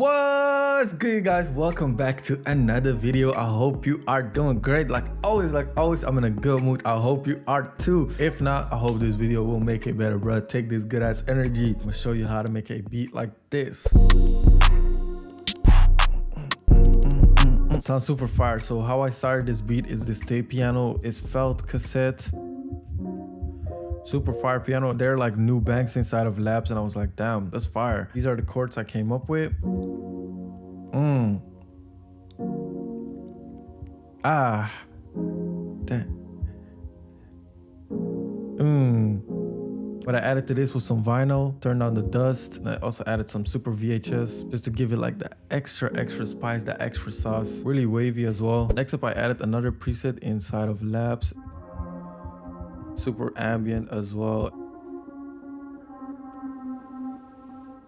What's good, guys? Welcome back to another video. I hope you are doing great. Like always, I'm in a good mood. I hope you are too. If not, I hope this video will make it better, bro. Take this good ass energy. I'm gonna show you how to make a beat like this. It sounds super fire. So how I started this beat is this tape piano. It's felt cassette. Super fire piano. They're like new banks inside of labs, and I was like, damn, that's fire. These are the chords I came up with. What I added to this was some vinyl, turned on the dust, and I also added some super VHS just to give it like the extra spice, the extra sauce. Really wavy as well. Next up, I added another preset inside of labs. Super ambient as well.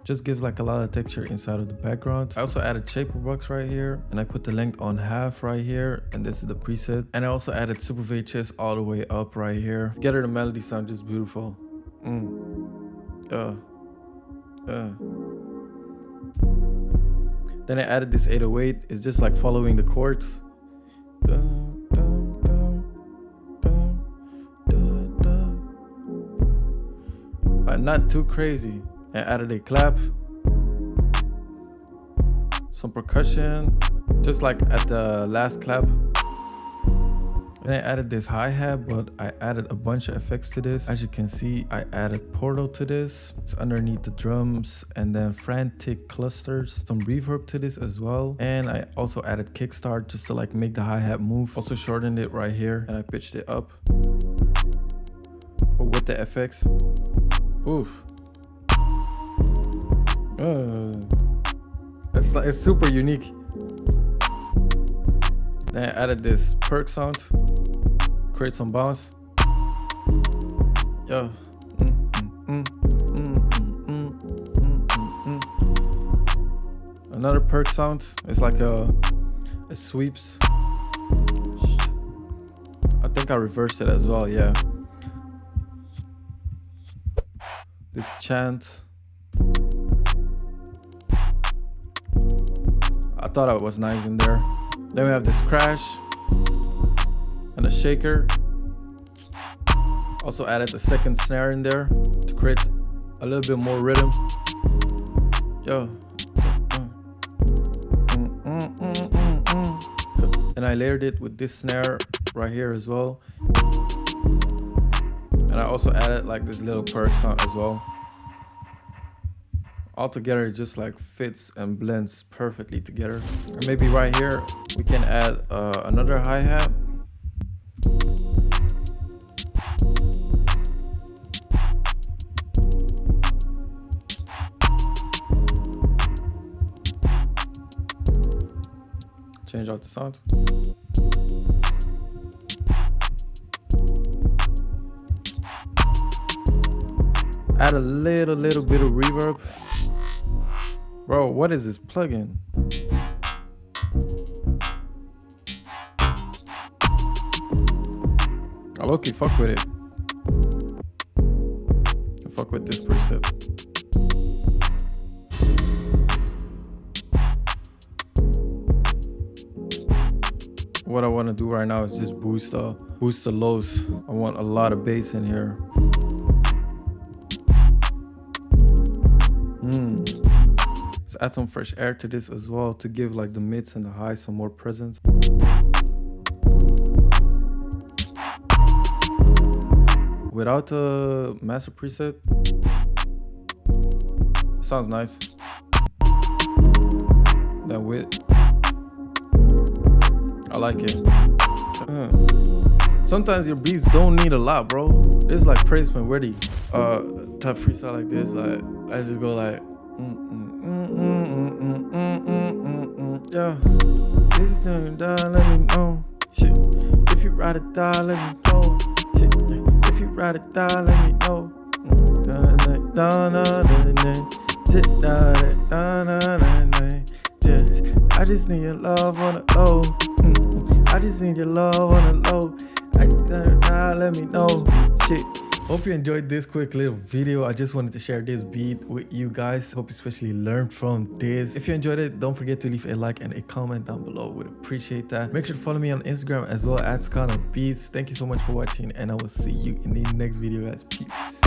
Just gives like a lot of texture inside of the background. I also added shaper box right here, and I put the length on half right here, and this is the preset. And I also added super VHS all the way up right here. Together the melody sound just beautiful. Then I added this 808. It's just like following the chords. But not too crazy. I added a clap, some percussion, just like at the last clap. And I added this hi-hat, but I added a bunch of effects to this. As you can see, I added portal to this. It's underneath the drums, and then frantic clusters, some reverb to this as well. And I also added kickstart just to like make the hi-hat move. Also shortened it right here, and I pitched it up. But with the effects. Oof. It's super unique. Then I added this perk sound, create some bounce. Yo. Another perk sound. It's like a sweeps. I think I reversed it as well. Yeah. This chant. I thought it was nice in there. Then we have this crash and a shaker. Also added a second snare in there to create a little bit more rhythm. Yo. And I layered it with this snare right here as well. And I also added like this little perk sound as well. All together, it just like fits and blends perfectly together. And maybe right here, we can add another hi-hat. Change out the sound. Add a little bit of reverb. Bro, what is this plugin? I low-key fuck with it. I fuck with this preset. What I want to do right now is just boost the lows. I want a lot of bass in here. Let's add some fresh air to this as well to give like the mids and the highs some more presence. Without the master preset, sounds nice. That with, I like it. Sometimes your beats don't need a lot, bro. It's like placement ready. Type freestyle like this, like I just go like yeah. This is down, let me know. Shit. If you ride it down, let me know. Shit. If you ride it down, let me know. I just need your love on the low. I just need your love on the low. I just let me know. Shit. Hope you enjoyed this quick little video. I just wanted to share this beat with you guys. Hope you especially learned from this. If you enjoyed it, don't forget to leave a like and a comment down below. Would appreciate that. Make sure to follow me on Instagram as well at @ScanaBeats. Thank you so much for watching, and I will see you in the next video, guys. Peace.